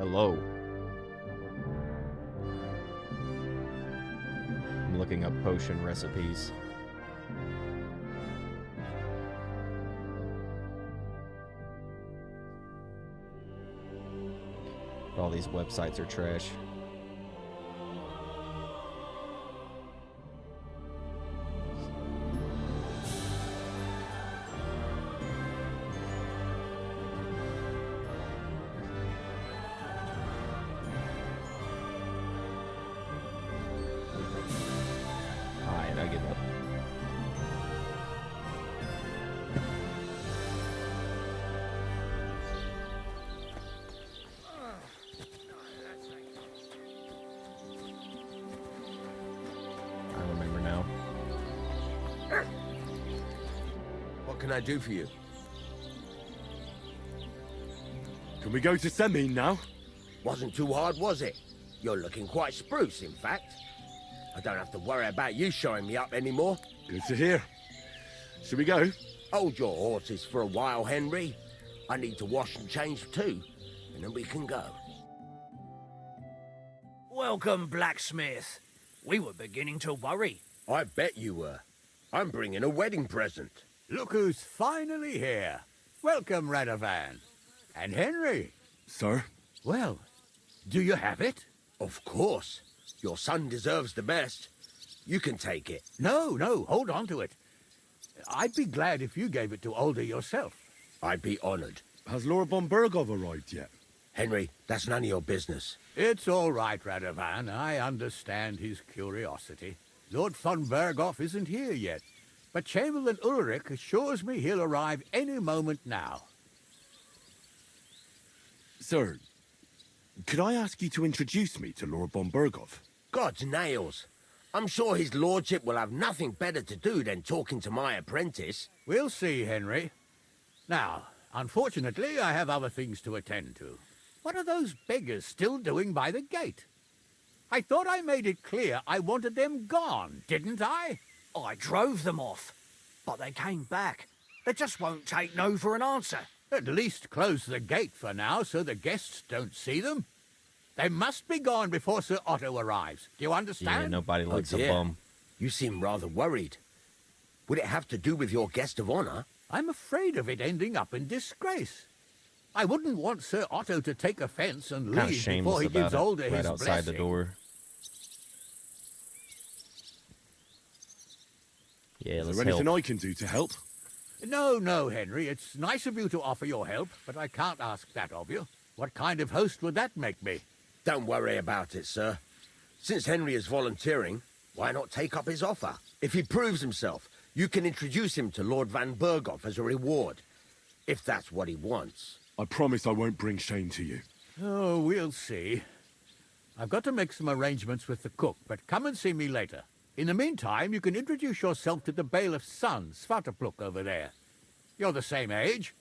Hello. I'm looking up potion recipes. All these websites are trash. Alright, I give up. I remember now. What can I do for you? Can we go to Semine now? Wasn't too hard, was it? You're looking quite spruce, in fact. I don't have to worry about you showing me up anymore. Good to hear. Should we go? Hold your horses for a while, Henry. I need to wash and change too, and then we can go. Welcome, blacksmith. We were beginning to worry. I bet you were. I'm bringing a wedding present. Look who's finally here. Welcome, Radovan. And Henry. Sir? Well, do you have it? Of course. Your son deserves the best. You can take it. No, hold on to it. I'd be glad if you gave it to Older yourself. I'd be honored. Has Lord von Bergov arrived yet? Henry, that's none of your business. It's all right, Radovan. I understand his curiosity. Lord von Berghoff isn't here yet, but Chamberlain Ulrich assures me he'll arrive any moment now. Sir, could I ask you to introduce me to Lord von Bergov? God's nails. I'm sure his lordship will have nothing better to do than talking to my apprentice. We'll see, Henry. Now, unfortunately, I have other things to attend to. What are those beggars still doing by the gate? I thought I made it clear I wanted them gone, didn't I? I drove them off, but they came back. They just won't take no for an answer. At least close the gate for now so the guests don't see them. They must be gone before Sir Otto arrives. Do you understand? Yeah, nobody likes a dear. bum. You seem rather worried. Would it have to do with your guest of honor? I'm afraid of it ending up in disgrace. I wouldn't want Sir Otto to take offense and Kind of leave shameless before he about gives it. Older Right his outside blessing. the door. Yeah, Is let's there help. anything I can do to help? No, Henry. It's nice of you to offer your help, but I can't ask that of you. What kind of host would that make me? Don't worry about it, sir. Since Henry is volunteering, why not take up his offer? If he proves himself, you can introduce him to Lord Van Berghoff as a reward, if that's what he wants. I promise I won't bring shame to you. Oh, we'll see. I've got to make some arrangements with the cook, but come and see me later. In the meantime, you can introduce yourself to the bailiff's son, Svartapluk, over there. You're the same age,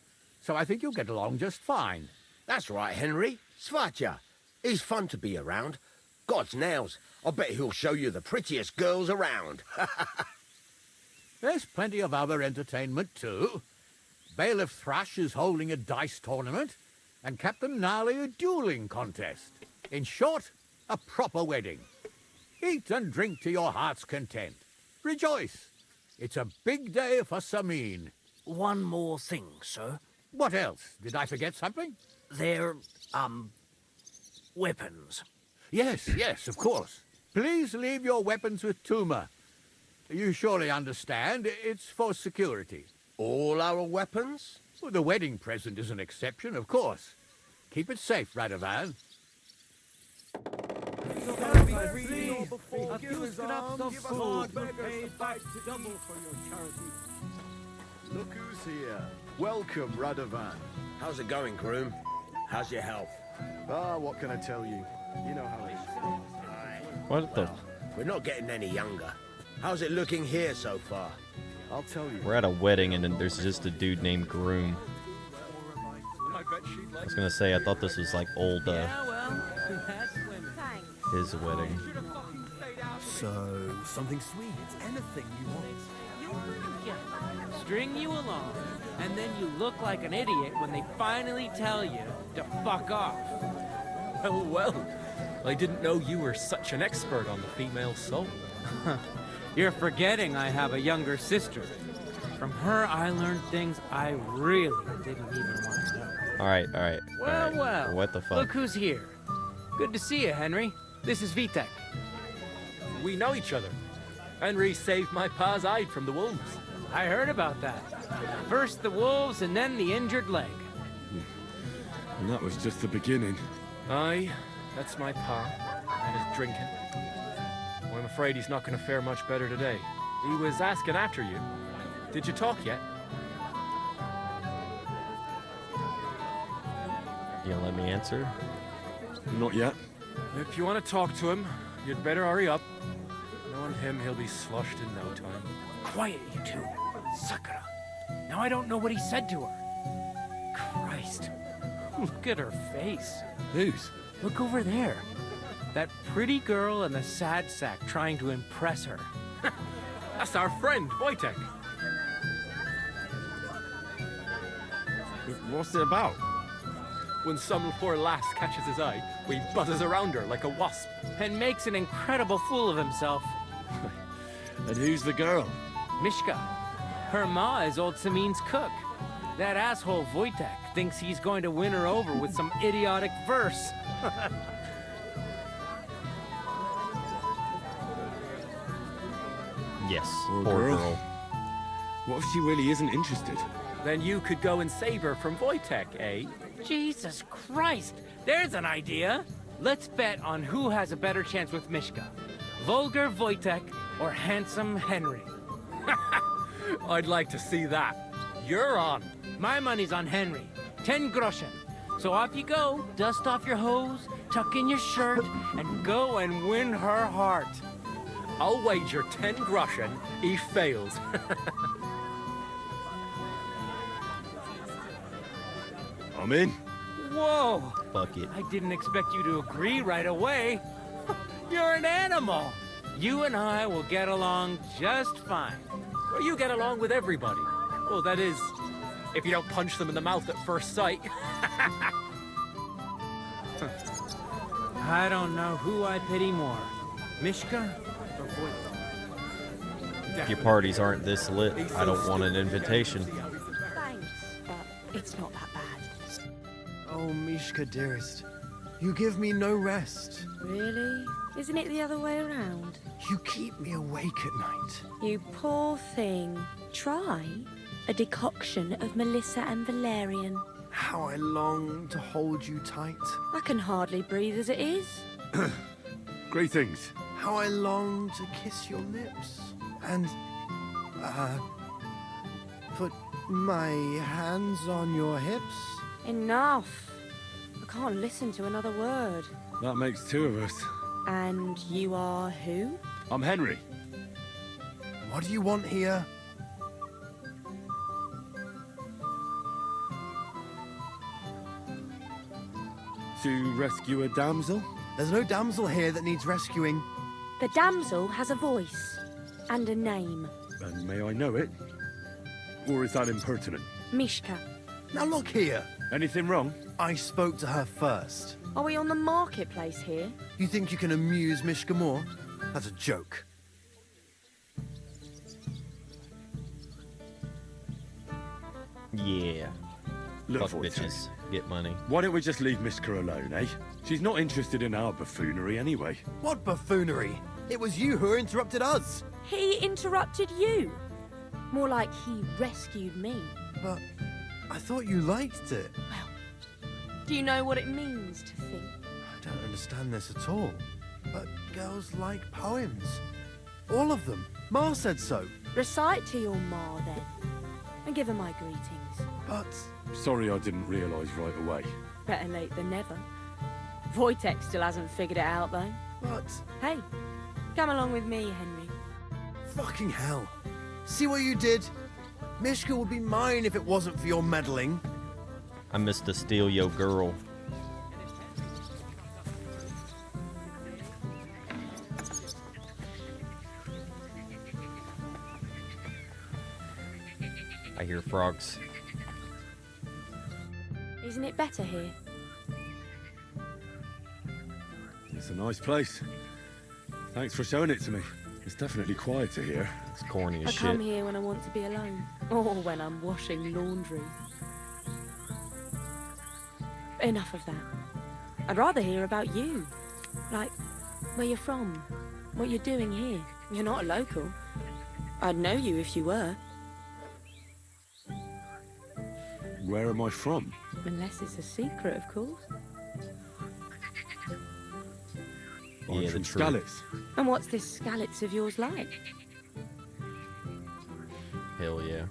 so I think you'll get along just fine. That's right, Henry. Svatja. He's fun to be around. God's nails. I bet he'll show you the prettiest girls around. There's plenty of other entertainment, too. Bailiff Thrush is holding a dice tournament, and Captain Gnarly a dueling contest. In short, a proper wedding. Eat and drink to your heart's content. Rejoice. It's a big day for Sameen. One more thing, sir. What else? Did I forget something? They're, weapons. Yes, of course. Please leave your weapons with Tuma. You surely understand, it's for security. All our weapons? Well, the wedding present is an exception, of course. Keep it safe, Radovan. Look who's here. Welcome, Radovan. How's it going, groom? How's your health? Ah, what can I tell you? You know how it is. What the? We're not getting any younger. How's it looking here so far? I'll tell you. We're at a wedding and then there's just a dude named Groom. I was gonna say, I thought this was like old, his wedding. So, something sweet. Anything you want. String you along, and then you look like an idiot when they finally tell you to fuck off. Well, well. I didn't know you were such an expert on the female soul. You're forgetting I have a younger sister. From her, I learned things I really didn't even want to know. Alright. Well, well. What the fuck? Look who's here. Good to see you, Henry. This is Vitek. We know each other. Henry saved my pa's hide from the wolves. I heard about that. First the wolves and then the injured leg. And that was just the beginning. Aye, that's my pa, and his drinking. Well, I'm afraid he's not going to fare much better today. He was asking after you. Did you talk yet? You gonna let me answer? Not yet. If you want to talk to him, you'd better hurry up. Knowing him, he'll be sloshed in no time. Quiet, you two. Sakura. Now I don't know what he said to her. Christ. Look at her face. Whose? Look over there. That pretty girl in the sad sack trying to impress her. That's our friend, Wojtek. What's it about? When some poor lass catches his eye, we buzzes around her like a wasp. And makes an incredible fool of himself. And who's the girl? Mishka. Her ma is old Samin's cook. That asshole Wojtek thinks he's going to win her over with some idiotic verse. Yes. Poor Poor girl. girl. What if she really isn't interested? Then you could go and save her from Wojtek, eh? Jesus Christ! There's an idea! Let's bet on who has a better chance with Mishka. Vulgar Wojtek or handsome Henry. I'd like to see that. You're on. My money's on Henry. 10 groschen. So off you go, dust off your hose, tuck in your shirt, and go and win her heart. I'll wager 10 groschen he fails. I'm in. Whoa! Fuck it. I didn't expect you to agree right away. You're an animal. You and I will get along just fine. Well, you get along with everybody. Well, that is, if you don't punch them in the mouth at first sight. I don't know who I pity more, Mishka or Wojtek. If your parties aren't this lit, I don't want an invitation. Thanks, but it's not that bad. Oh, Mishka, dearest. You give me no rest. Really? Isn't it the other way around? You keep me awake at night. You poor thing. Try a decoction of Melissa and Valerian. How I long to hold you tight. I can hardly breathe as it is. Greetings. How I long to kiss your lips. And, put my hands on your hips. Enough. I can't listen to another word. That makes two of us. And you are who? I'm Henry. What do you want here? To rescue a damsel? There's no damsel here that needs rescuing. The damsel has a voice and a name. And may I know it? Or is that impertinent? Mishka. Now look here. Anything wrong? I spoke to her first. Are we on the marketplace here? You think you can amuse Mishka more? That's a joke. Yeah. Look, Fuck Wojtek, bitches. Get money. why don't we just leave Mishka alone, eh? She's not interested in our buffoonery anyway. What buffoonery? It was you who interrupted us. He interrupted you. More like he rescued me. But I thought you liked it. Well, do you know what it means to think? I don't understand this at all. But girls like poems. All of them. Ma said so. Recite to your ma then. And give her my greetings. But Sorry I didn't realise right away. Better late than never. Wojtek still hasn't figured it out though. But Hey, come along with me, Henry. fucking hell. See what you did? Mishka would be mine if it wasn't for your meddling. I missed to steal your girl. I hear frogs. Isn't it better here? a nice place. Thanks for showing it to me. It's definitely quieter here. It's corny I as come shit. here when I want to be alone, or when I'm washing laundry. Enough of that. I'd rather hear about you. Like, where you're from, what you're doing here. You're not a local. I'd know you if you were. Where am I from? Unless it's a secret, of course. I'm Yeah, the from truth. Skalitz. And what's this Skalitz of yours like? Hell yeah.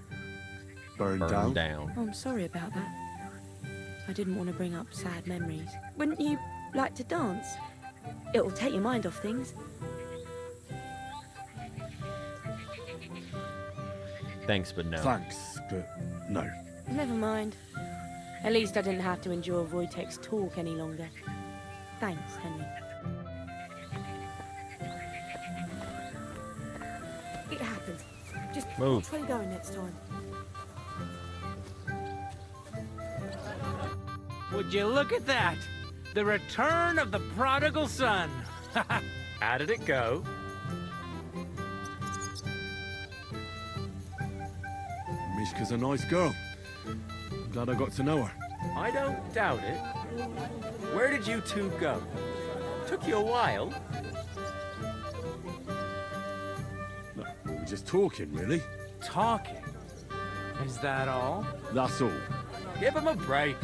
Burned Burned down. down. Oh, I'm sorry about that. I didn't want to bring up sad memories. Wouldn't you like to dance? It'll take your mind off things. Thanks, but no. Thanks, but no. Never mind. At least I didn't have to endure Wojtek's talk any longer. Thanks, Henry. It happened. Just Move. watch where you're going next time. Would you look at that? The return of the prodigal son. How did it go? Mishka's a nice girl. I'm glad I got to know her. I don't doubt it. Where did you two go? Took you a while. No, we're just talking, really. Talking. Is that all? That's all. Give him a break.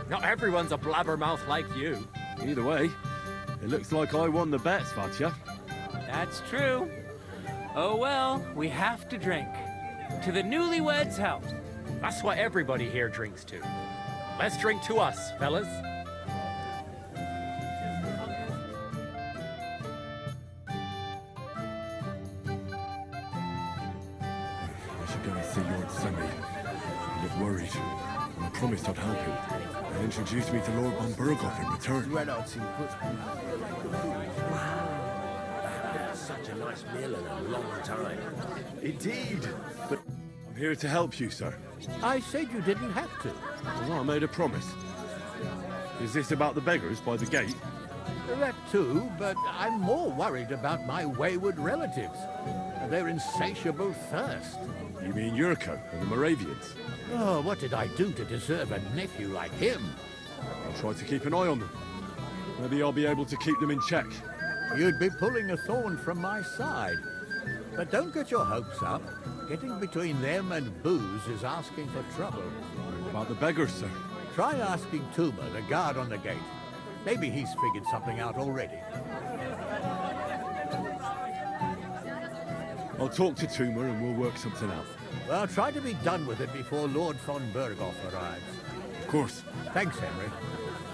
Not everyone's a blabbermouth like you. Either way, it looks like I won the bet, Svatya. That's true. Oh well, we have to drink. To the newlyweds' health. That's what everybody here drinks to. Let's drink to us, fellas. I should go and see Lord Semi. He looked worried, and I promised I'd help him. He introduced me to Lord von Burghoff in return. Such a nice meal in a long time. Indeed. But I'm here to help you, sir. I said you didn't have to. Well, I made a promise. Is this about the beggars by the gate? That too, but I'm more worried about my wayward relatives. Their insatiable thirst. You mean Yurko and the Moravians? Oh, what did I do to deserve a nephew like him? I'll try to keep an eye on them. Maybe I'll be able to keep them in check. You'd be pulling a thorn from my side. But don't get your hopes up. Getting between them and booze is asking for trouble. About the beggars, sir. Try asking Tuma, the guard on the gate. Maybe he's figured something out already. I'll talk to Tuma and we'll work something out. Well, try to be done with it before Lord von Burghoff arrives. Of course. Thanks, Henry.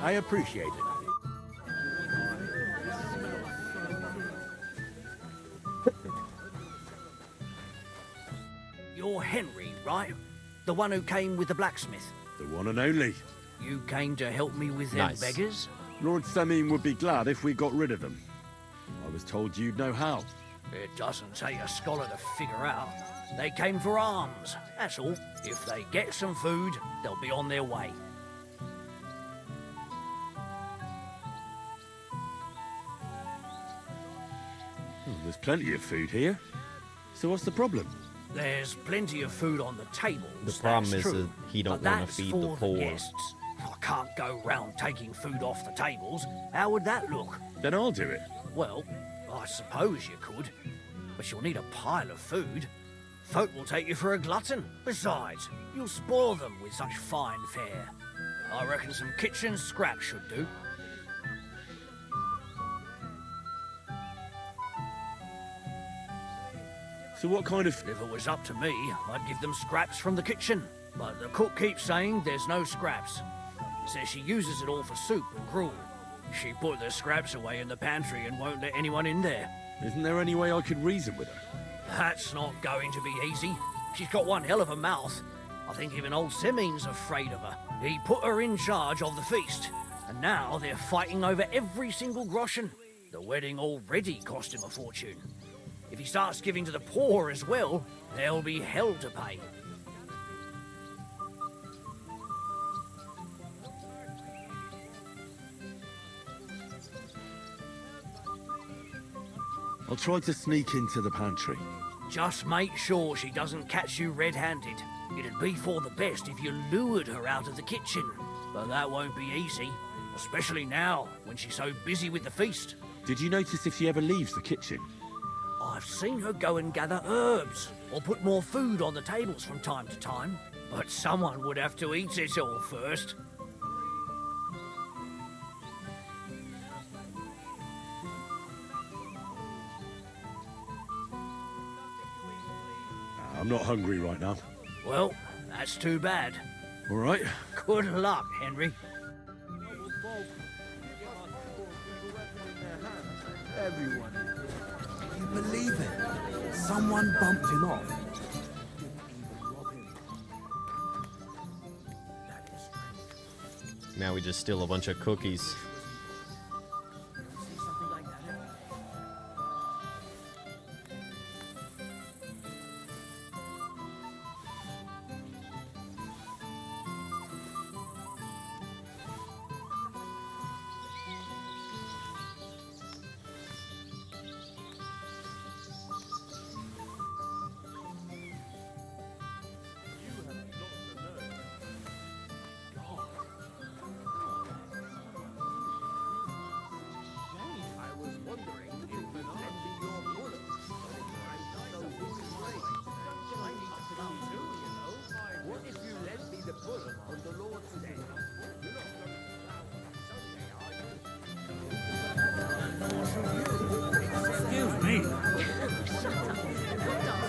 I appreciate it. You're Henry, right? The one who came with the blacksmith. The one and only. You came to help me with them Nice. beggars? Lord Semin would be glad if we got rid of them. I was told you'd know how. It doesn't take a scholar to figure out. They came for alms, that's all. If they get some food, they'll be on their way. Oh, there's plenty of food here. So what's the problem? There's plenty of food on the tables. The problem that's is true, that he don't but wanna that's feed for the poor. Guests. I can't go round taking food off the tables. How would that look? Then I'll do it. Well, I suppose you could, but you'll need a pile of food. Folk will take you for a glutton. Besides, you'll spoil them with such fine fare. I reckon some kitchen scraps should do. So what kind of... If it was up to me, I'd give them scraps from the kitchen. But the cook keeps saying there's no scraps. Says she uses it all for soup and gruel. She put the scraps away in the pantry and won't let anyone in there. Isn't there any way I could reason with her? That's not going to be easy. She's got one hell of a mouth. I think even old Semin's afraid of her. He put her in charge of the feast, and now they're fighting over every single groschen. The wedding already cost him a fortune. If he starts giving to the poor as well, there'll be hell to pay. I'll try to sneak into the pantry. Just make sure she doesn't catch you red-handed. It'd be for the best if you lured her out of the kitchen. But that won't be easy, especially now, when she's so busy with the feast. Did you notice if she ever leaves the kitchen? I've seen her go and gather herbs, or put more food on the tables from time to time. But someone would have to eat it all first. I'm not hungry right now. Well, that's too bad. All right. Good luck, Henry. Everyone. Can you believe it? Someone bumped him off. Now we just steal a bunch of cookies. Excuse me.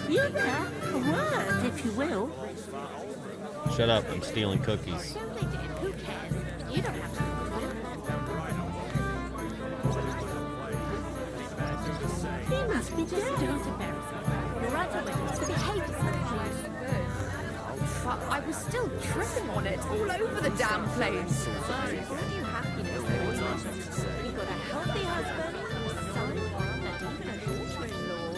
You there? A word, if you will. Shut up, I'm stealing cookies. So they did. Who cares? You don't have to. He must be dead. Don't embarrass him. Right away. To behave yourself. But I was still tripping on it all over the damn place. Sorry, brought you happiness. You've got a healthy husband, a son, and even a daughter-in-law.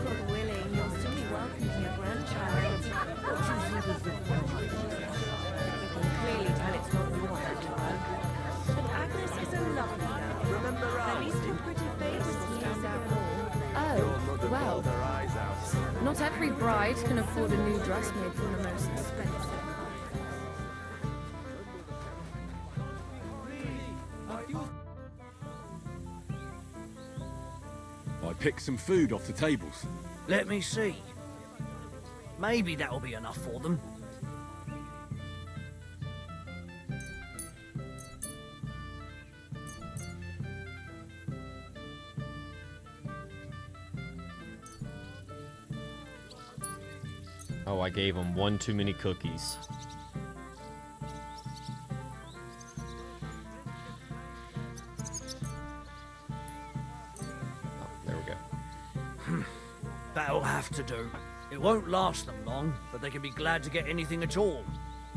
God willing, you'll soon be welcoming your grandchild. You can clearly tell it's not your handiwork. But Agnes is a lovely girl. Remember At least her pretty face stands out more. Oh, well. Not every bride can afford a new dress made from the most expensive. I picked some food off the tables. Let me see. Maybe that'll be enough for them. Oh, I gave him one too many cookies. Oh, there we go. That'll have to do. It won't last them long, but they can be glad to get anything at all.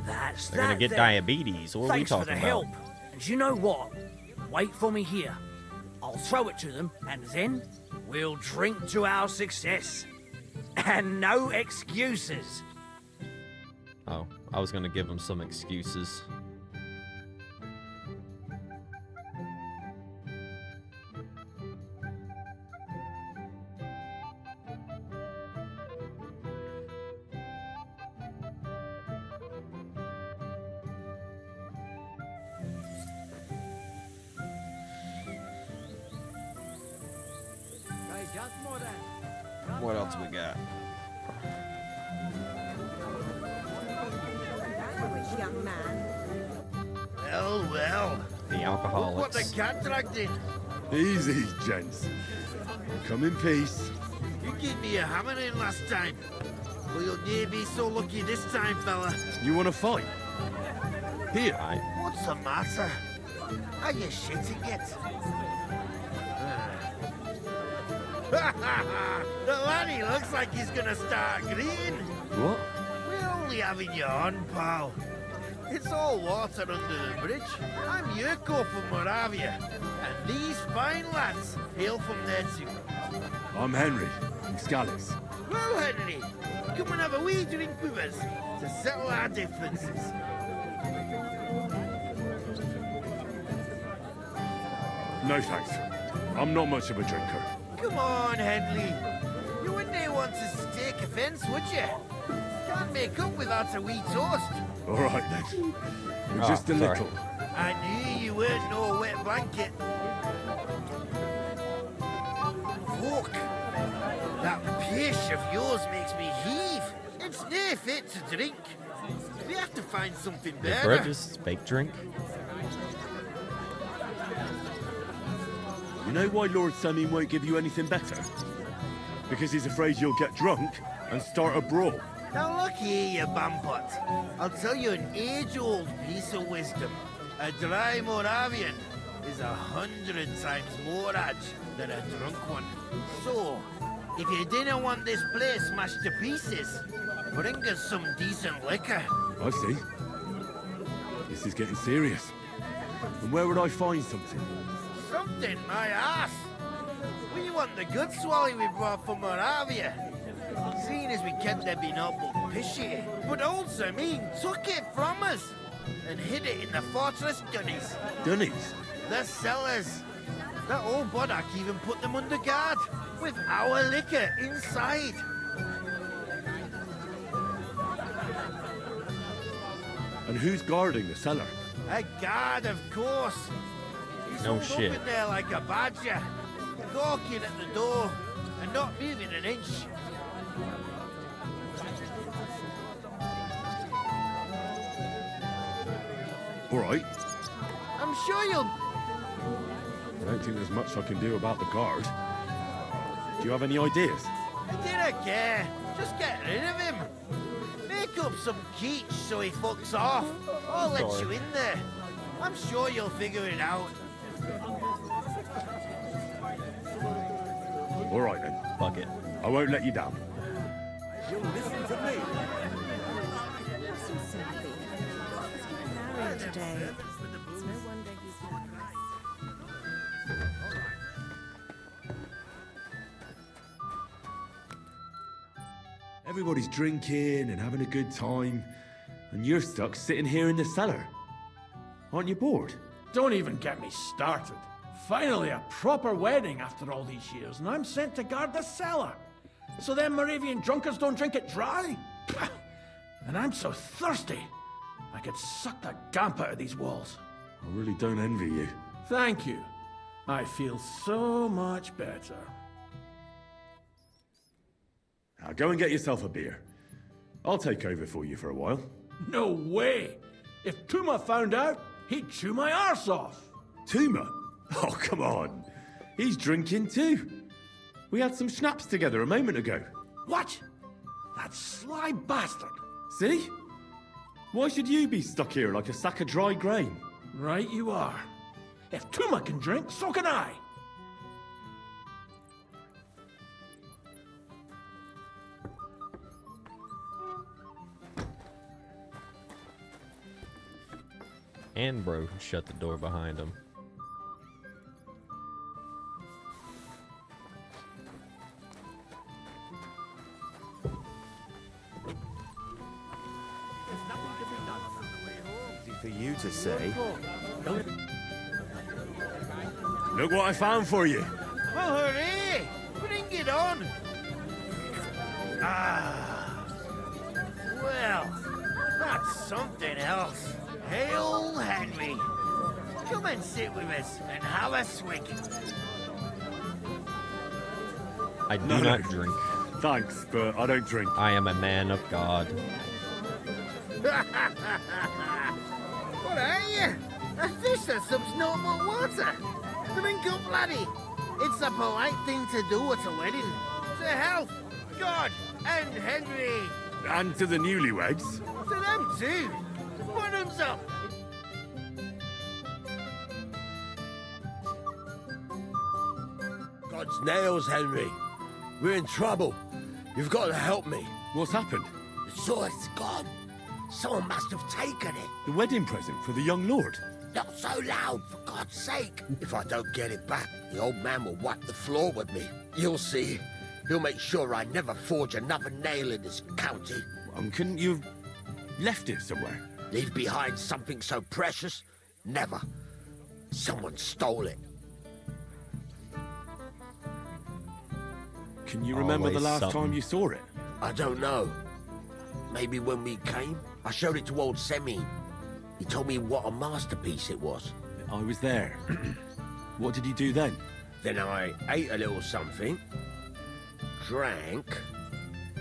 That's They're gonna get then. diabetes. What are we Thanks for talking the about? help. And you know what? Wait for me here. I'll throw it to them, and then we'll drink to our success. And no excuses. Oh, I was gonna give him some excuses. What else we got? Language, young man. Well, well. The Look alcoholics. what the cat dragged in. Easy, gents. Come in peace. You gave me a hammering last time. Well, you'll near be so lucky this time, fella. You want to fight? Here. What's the matter? Are you shitting it? The laddie looks like he's gonna start agreeing. What? We're only having you on, pal. It's all water under the bridge. I'm Yurko from Moravia, and these fine lads hail from there too. I'm Henry, from Scallis. Well, Henry, come and have a wee drink with us to settle our differences. No thanks. I'm not much of a drinker. Come on, Henley. You wouldn't want us to take offence, would you? Can't make up without a wee toast. All right, then. But just a sorry. little. I knew you weren't no wet blanket. Fuck. That pish of yours makes me heave. It's near fit to drink. We have to find something The better. bread is fake drink? You know why Lord Sammy won't give you anything better? Because he's afraid you'll get drunk and start a brawl. Now look here, you bampot. I'll tell you an age-old piece of wisdom. A dry Moravian is 100 times more edge than a drunk one. So, if you didn't want this place smashed to pieces, bring us some decent liquor. I see. This is getting serious. And where would I find something? Something, my ass. We want the good swally we brought from Moravia. Seeing as we can't there be no but pishy. But also mean took it from us and hid it in the fortress dunnies. Dunnies? The cellars. That old Boddock even put them under guard with our liquor inside. And who's guarding the cellar? A guard, of course. He's No holed shit. up in there like a badger, gawking at the door and not moving an inch. All right. I'm sure you'll... I don't think there's much I can do about the guard. Do you have any ideas? I didn't care. Just get rid of him. Make up some keech so he fucks off. I'll let Sorry. you in there. I'm sure you'll figure it out. All right, then. Fuck it. I won't let you down. You'll listen to me. Have some sympathy. He's getting married today. It's no wonder he's Everybody's drinking and having a good time, and you're stuck sitting here in the cellar. Aren't you bored? Don't even get me started. Finally, a proper wedding after all these years, and I'm sent to guard the cellar. So them Moravian drunkards don't drink it dry? Pah! And I'm so thirsty, I could suck the gamp out of these walls. I really don't envy you. Thank you. I feel so much better. Now go and get yourself a beer. I'll take over for you for a while. No way! If Tuma found out, he'd chew my arse off. Tuma? Oh, come on. He's drinking too. We had some schnapps together a moment ago. What? That sly bastard. See? Why should you be stuck here like a sack of dry grain? Right you are. If Tuma can drink, so can I. And bro shut the door behind him. Easy for you to say. Look what I found for you. Well, hooray! Bring it on! Ah. Well, that's something else. Hail Henry! Come and sit with us and have a swig. I do No, no. not drink. Thanks, but I don't drink. I am a man of God. What are you? A fish that subs no more water. Drink up, laddie. It's a polite thing to do at a wedding. To health, God, and Henry. And to the newlyweds. To them too. Bottoms up. God's nails, Henry. We're in trouble. You've got to help me. What's happened? The sword's gone. Someone must have taken it. The wedding present for the young lord. Not so loud, for God's sake. If I don't get it back, the old man will wipe the floor with me. You'll see. He'll make sure I never forge another nail in this county. Couldn't you have left it somewhere? Leave behind something so precious? Never. Someone stole it. Can you remember the Always last something. time you saw it? I don't know. Maybe when we came? I showed it to old Semi. He told me what a masterpiece it was. I was there. What did you do then? Then I ate a little something, drank,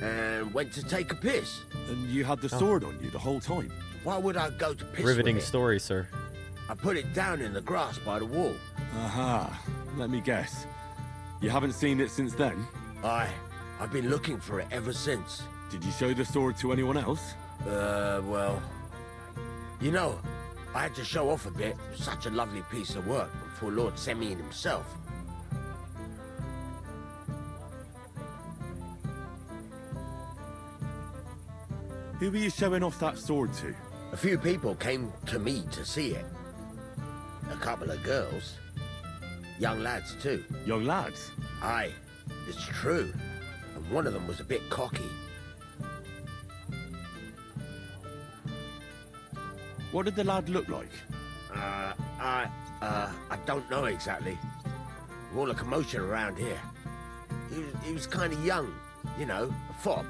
and went to take a piss. And you had the sword on you the whole time? Why would I go to piss Riveting with it? story, sir. I put it down in the grass by the wall. Aha. Let me guess. You haven't seen it since then? I've been looking for it ever since. Did you show the sword to anyone else? Well... You know, I had to show off a bit. Such a lovely piece of work for Lord Semyon himself. Who were you showing off that sword to? A few people came to me to see it. A couple of girls. Young lads, too. Young lads? Aye, it's true. And one of them was a bit cocky. What did the lad look like? I don't know exactly. With all the commotion around here. He was kind of young, you know, a fob.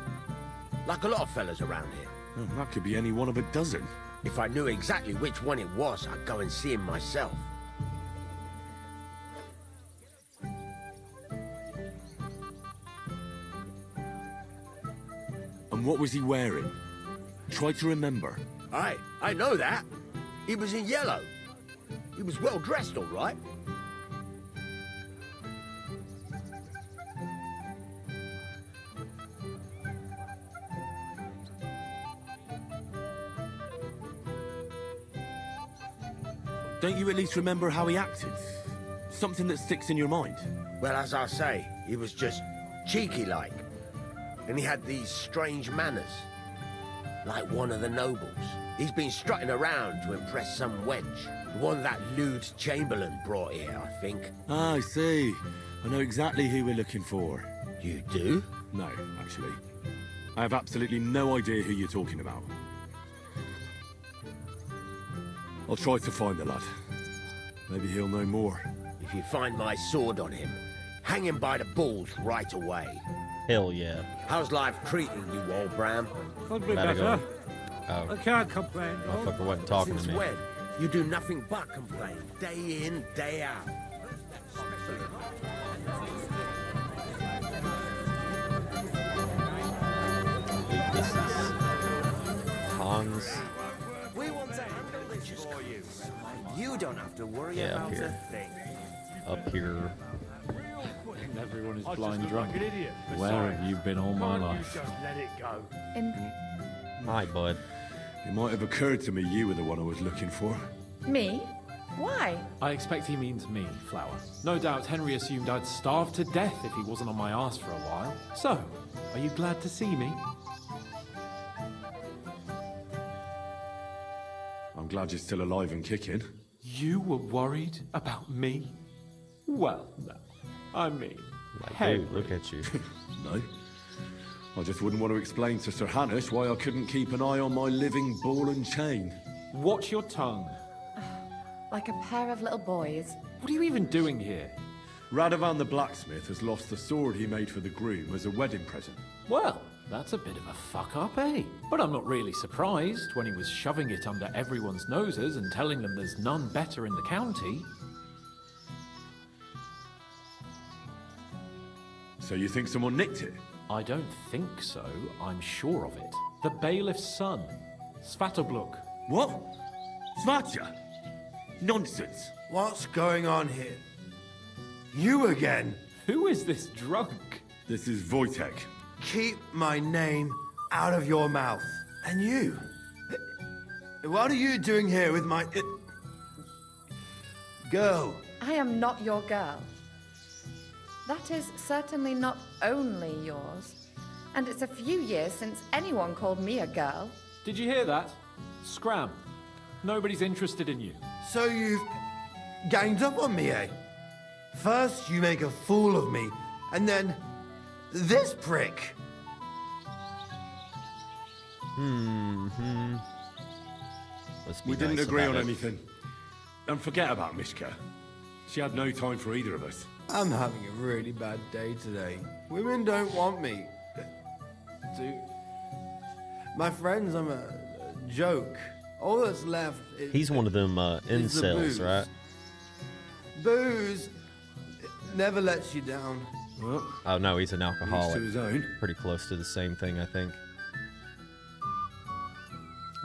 Like a lot of fellas around here. Oh, that could be any one of a dozen. If I knew exactly which one it was, I'd go and see him myself. And what was he wearing? Try to remember. Aye, I know that. He was in yellow. He was well dressed, all right. Don't you at least remember how he acted? Something that sticks in your mind? Well, as I say, he was just cheeky-like. And he had these strange manners. Like one of the nobles. He's been strutting around to impress some wench. The one that lewd Chamberlain brought here, I think. Ah, I see. I know exactly who we're looking for. You do? No, actually. I have absolutely no idea who you're talking about. I'll try to find the lad. Maybe he'll know more. If you find my sword on him, hang him by the balls right away. Hell yeah. How's life treating you, old Bram? Could be Better better. go. I Oh, can't complain. motherfucker wasn't talking Since to me. when? You do nothing but complain, day in, day out. This is Hans. We want to handle this for you. You don't have to worry Yeah, up about a here. thing. Up here. Everyone is blind drunk. Where have you been all my life? let it go. Hi, bud. It might have occurred to me you were the one I was looking for. Me? Why? I expect he means me, Flower. No doubt Henry assumed I'd starve to death if he wasn't on my ass for a while. So, are you glad to see me? I'm glad you're still alive and kicking. You were worried about me? Well, no. I mean, Like, Henry. dude, look at you. No. I just wouldn't want to explain to Sir Hanush why I couldn't keep an eye on my living ball and chain. Watch your tongue. Like a pair of little boys. What are you even doing here? Radovan the blacksmith has lost the sword he made for the groom as a wedding present. Well, that's a bit of a fuck up, eh? But I'm not really surprised when he was shoving it under everyone's noses and telling them there's none better in the county. So you think someone nicked it? I don't think so. I'm sure of it. The bailiff's son, Svatobluk. What? Svatja? Nonsense. What's going on here? You again? Who is this drunk? This is Wojtek. Keep my name out of your mouth. And you? What are you doing here with my... girl? I am not your girl. That is certainly not only yours. And it's a few years since anyone called me a girl. Did you hear that? Scram. Nobody's interested in you. So you've ganged up on me, eh? First you make a fool of me, and then this prick. Let's be We didn't nice agree about on it. anything. And forget about Mishka. She had no time for either of us. I'm having a really bad day today. Women don't want me. My friends, I'm a joke. All that's left is... He's one of them is the incels, booze. right? Booze never lets you down. Oh no, he's an alcoholic. to his own. Pretty close to the same thing, I think.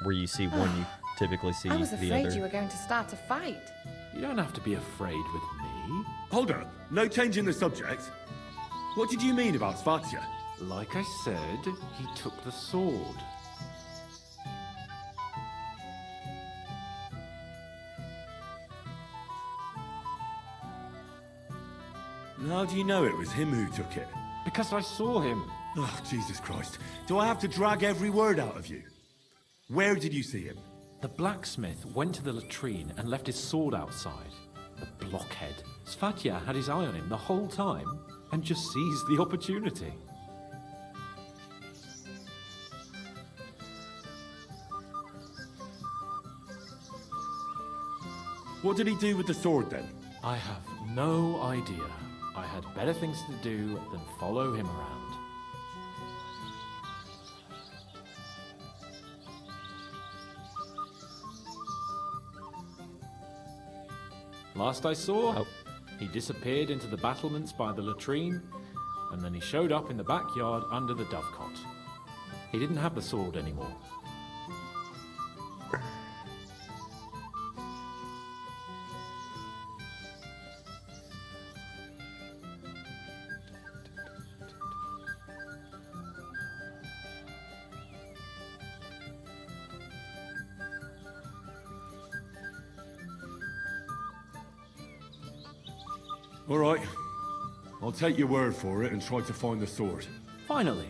Where you see one, you typically see I was the afraid other. you were going to start a fight. You don't have to be afraid with me. Hold up. No change in the subject. What did you mean about Svatya? Like I said, he took the sword. How do you know it was him who took it? Because I saw him. Oh, Jesus Christ. Do I have to drag every word out of you? Where did you see him? The blacksmith went to the latrine and left his sword outside. The blockhead. Svatya had his eye on him the whole time and just seized the opportunity. What did he do with the sword then? I have no idea. I had better things to do than follow him around. Last I saw, he disappeared into the battlements by the latrine, and then he showed up in the backyard under the dovecot. He didn't have the sword anymore. All right. I'll take your word for it and try to find the sword. Finally,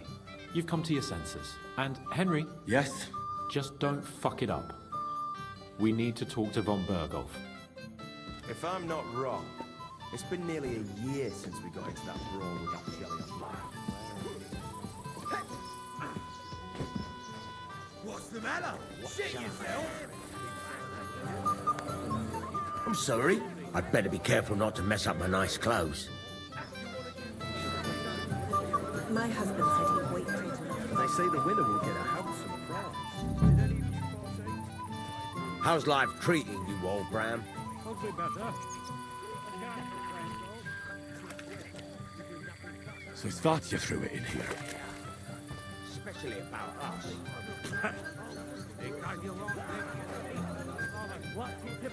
you've come to your senses. And Henry? Yes? Just don't fuck it up. We need to talk to von Berghoff. If I'm not wrong, it's been nearly a year since we got into that brawl with that jelly of life. What's the matter? Shit yourself! I'm sorry. I'd better be careful not to mess up my nice clothes. My husband said he'd wait for it. They say the winner will get a handsome prize. How's life treating you, old Bram? Hopefully better. So Svatya threw it in here. Especially about us.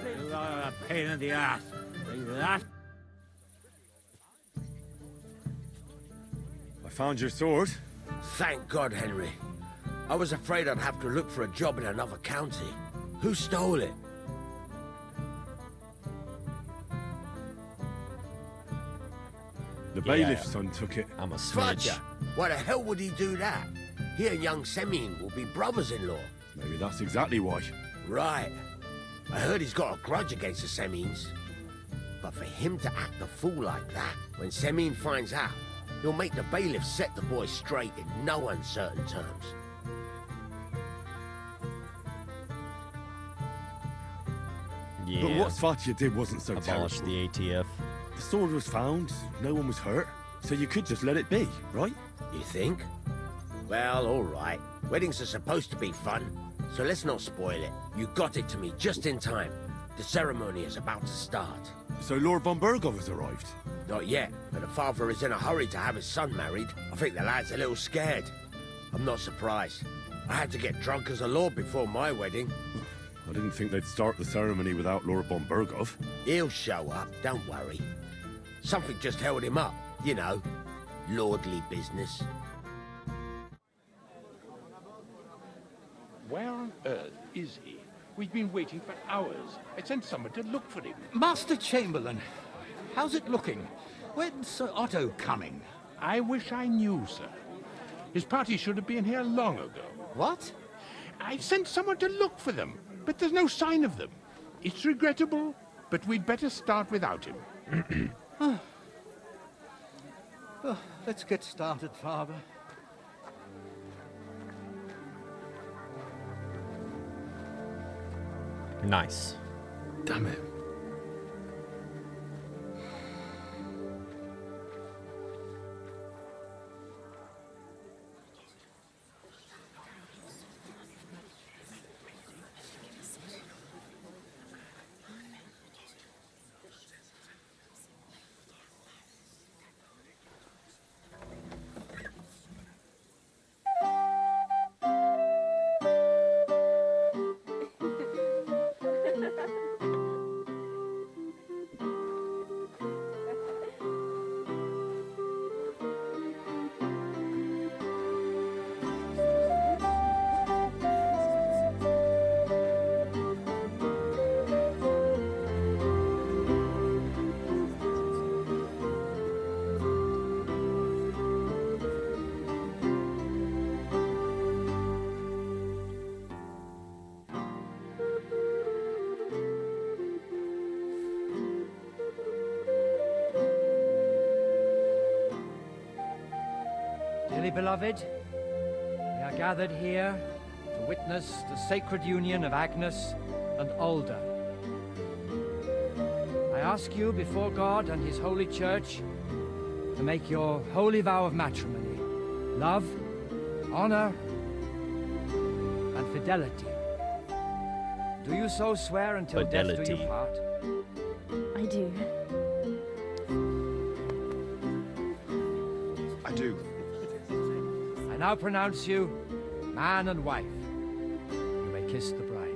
You are a pain in the ass. That. I found your sword. Thank God, Henry. I was afraid I'd have to look for a job in another county. Who stole it? The bailiff's son took it. I'm a snitch. Svatya? Why the hell would he do that? He and young Semyon will be brothers-in-law. Maybe that's exactly why. Right. I heard he's got a grudge against the Semyons. But for him to act a fool like that, when Semyon finds out, he'll make the bailiff set the boy straight in no uncertain terms. Yeah. But what Svatya did wasn't so Abolish terrible. the ATF. The sword was found, no one was hurt, so you could just let it be, right? You think? Well, all right. Weddings are supposed to be fun, so let's not spoil it. You got it to me just in time. The ceremony is about to start. So Lord von Berghoff has arrived? Not yet, but the father is in a hurry to have his son married. I think the lad's a little scared. I'm not surprised. I had to get drunk as a lord before my wedding. I didn't think they'd start the ceremony without Lord von Berghoff. He'll show up, don't worry. Something just held him up, you know. Lordly business. Where on earth is he? We've been waiting for hours. I sent someone to look for him. Master Chamberlain, how's it looking? When's Sir Otto coming? I wish I knew, sir. His party should have been here long ago. What? I sent someone to look for them, but there's no sign of them. It's regrettable, but we'd better start without him. Oh, let's get started, Father. Nice. Damn it. beloved, we are gathered here to witness the sacred union of Agnes and Alda. I ask you before God and his holy church to make your holy vow of matrimony, love, honor, and fidelity. Do you so swear until death do you part? I do. I do. I now pronounce you man and wife. You may kiss the bride.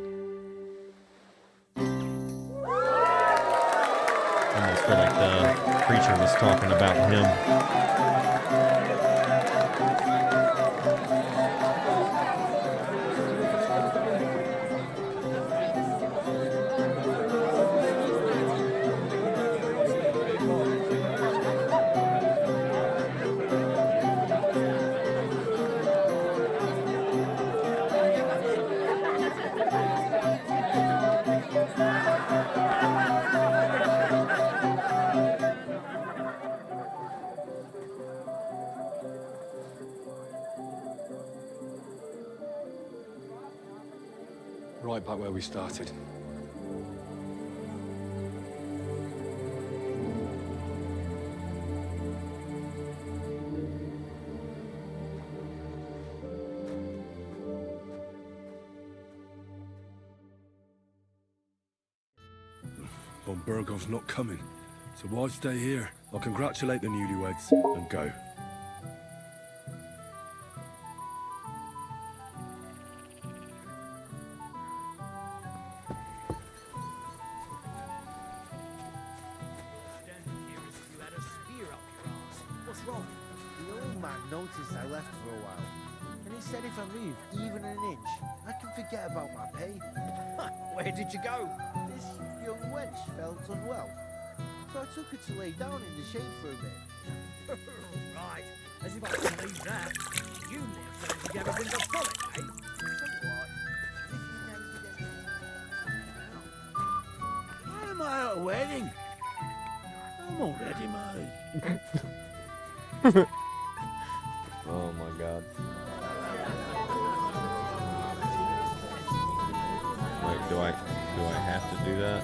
Almost feel like the preacher was talking about him. Right back where we started. Von Burgov's not coming, so why stay here? I'll congratulate the newlyweds and go. The old man noticed I left for a while, and he said if I move even an inch, I can forget about my pay. Where did you go? This young wench felt unwell, so I took her to lay down in the shade for a bit. Right, as if I can believe that. You live so that you ever bring a frolic, eh? Somewhat. Why am I at a wedding? I'm already married. Oh my god. Wait, do I have to do that?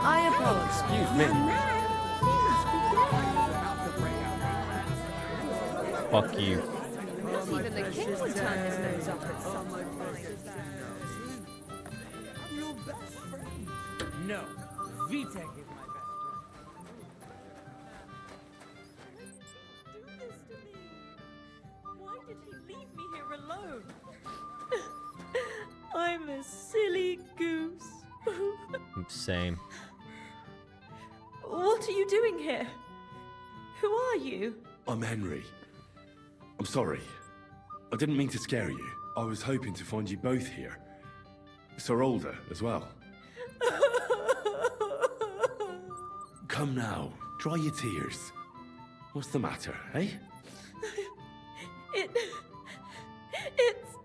I apologize. Excuse me. Fuck you. Not even the king would turn his nose up at someone. No, Vitek is my best friend. Do this to me. Why did he leave me here alone? I'm a silly goose. Same. What are you doing here? Who are you? I'm Henry. I'm sorry. I didn't mean to scare you. I was hoping to find you both here. Sir Alda as well. Come now, dry your tears. What's the matter, eh? It's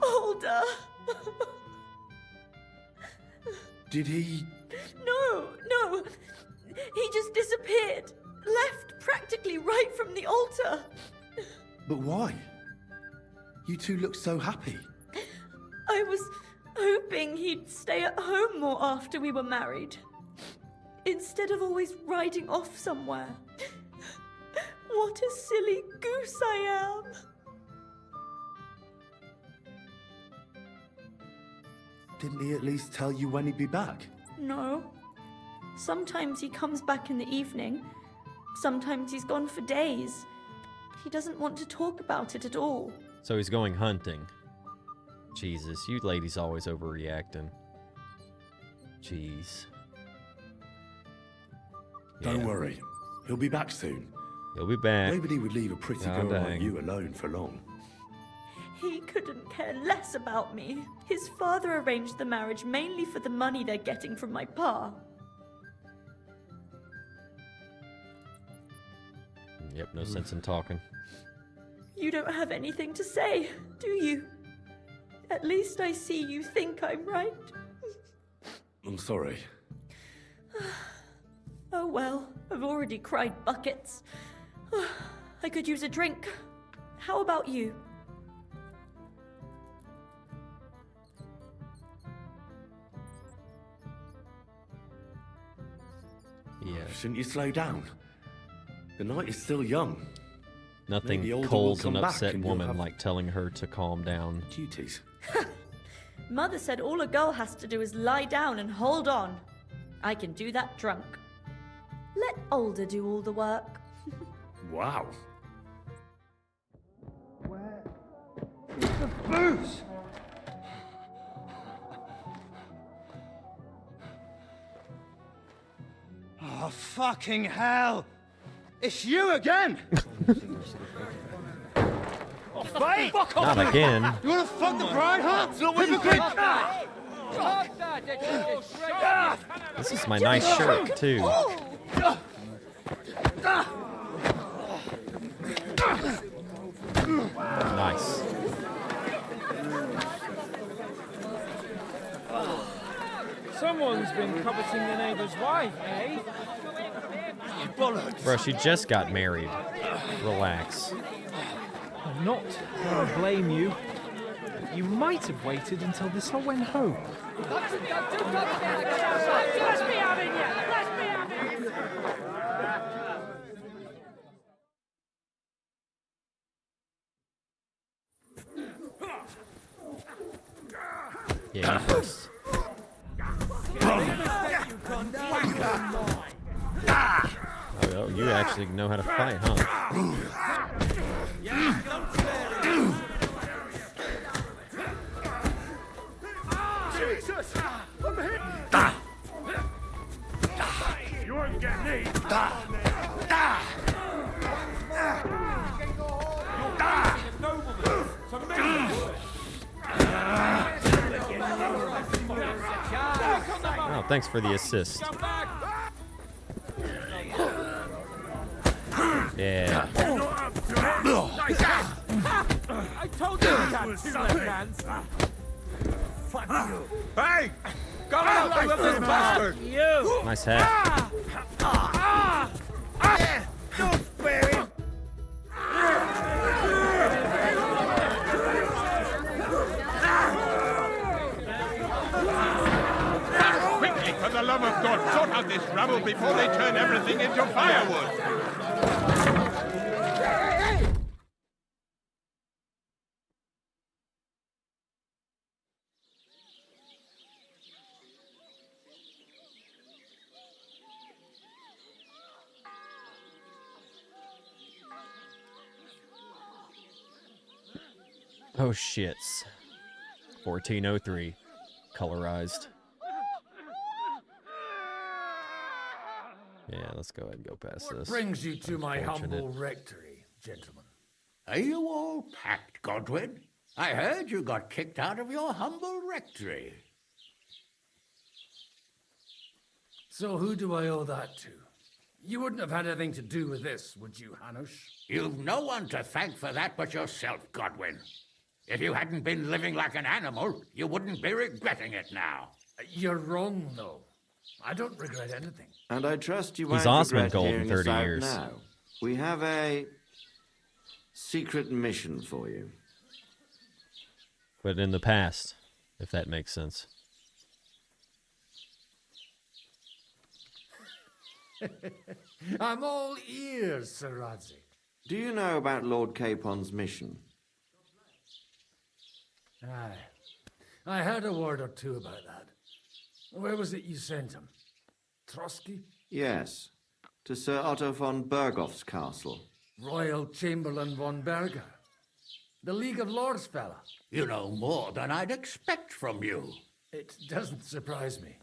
Alda. Did he... No. He just disappeared. Left practically right from the altar. But why? You two look so happy. I was hoping he'd stay at home more after we were married. Instead of always riding off somewhere. What a silly goose I am. Didn't he at least tell you when he'd be back? No. Sometimes he comes back in the evening. Sometimes he's gone for days. He doesn't want to talk about it at all. So he's going hunting. Jesus, you ladies always overreacting. Jeez. Don't worry. He'll be back soon. He'll be back. Nobody would leave a pretty girl like you alone for long. He couldn't care less about me. His father arranged the marriage mainly for the money they're getting from my pa. Yep, no sense in talking. You don't have anything to say, do you? At least I see you think I'm right. I'm sorry. Oh well, I've already cried buckets. I could use a drink. How about you? Yeah. Shouldn't you slow down? The night is still young. Nothing Maybe Alder will cold come and back upset and you'll woman have like telling her to calm down. duties. Mother said all a girl has to do is lie down and hold on. I can do that drunk. Let Alder do all the work. Wow. The booze! Oh, fucking hell! It's you again! Oh, fight! Fuck off! Not again. You wanna fuck the bride, huh? Hypocrite! This is my nice shirt, too. Nice. Someone's been coveting the neighbor's wife, eh? Bro, she just got married. Relax. I'm not going to blame you. You might have waited until this all went home. Let's be having you! Let's be having you! Yeah, you first. Oh, you actually know how to fight, huh? Jesus! I'm hit! You ain't getting me. Oh, thanks for the assist. Yeah. I told you you had two left hands. Fuck you! Hey! Go out with this bastard! You! Nice hat. Don't spare him! Quickly, for the love of God, sort out this rabble before they turn everything into firewood! Oh, shits. 1403. Colorized. Yeah, let's go ahead and go past What this. brings you to my Unfortunate. humble rectory, gentlemen? Are you all packed, Godwin? I heard you got kicked out of your humble rectory. So who do I owe that to? You wouldn't have had anything to do with this, would you, Hanush? You've no one to thank for that but yourself, Godwin. If you hadn't been living like an animal, you wouldn't be regretting it now. You're wrong, though. I don't regret anything. And I trust you He's won't Osmond regret Gold in hearing 30 us out years. now. We have a secret mission for you. But in the past, if that makes sense. I'm all ears, Sir Radzik. Do you know about Lord Capon's mission? Aye. I heard a word or two about that. Where was it you sent him? Trotsky? Yes, to Sir Otto von Bergoff's castle. Royal Chamberlain von Berger. The League of Lords fella. You know more than I'd expect from you. It doesn't surprise me.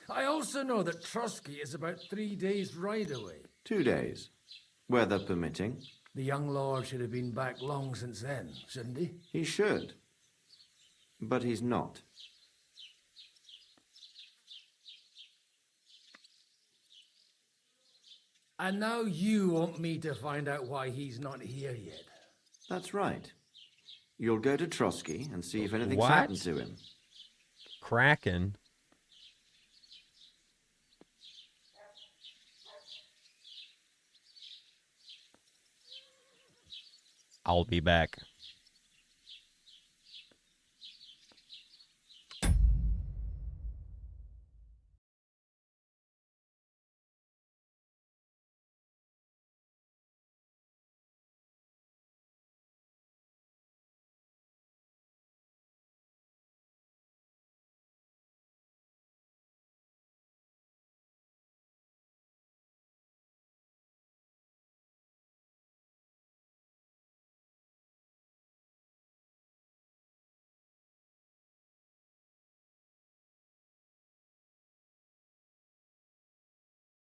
I also know that Trotsky is about 3 days' ride away. 2 days, weather permitting. The young lord should have been back long since then, shouldn't he? He should, but he's not. And now you want me to find out why he's not here yet. That's right. You'll go to Trotsky and see if anything's What? happened to him. Kraken. I'll be back.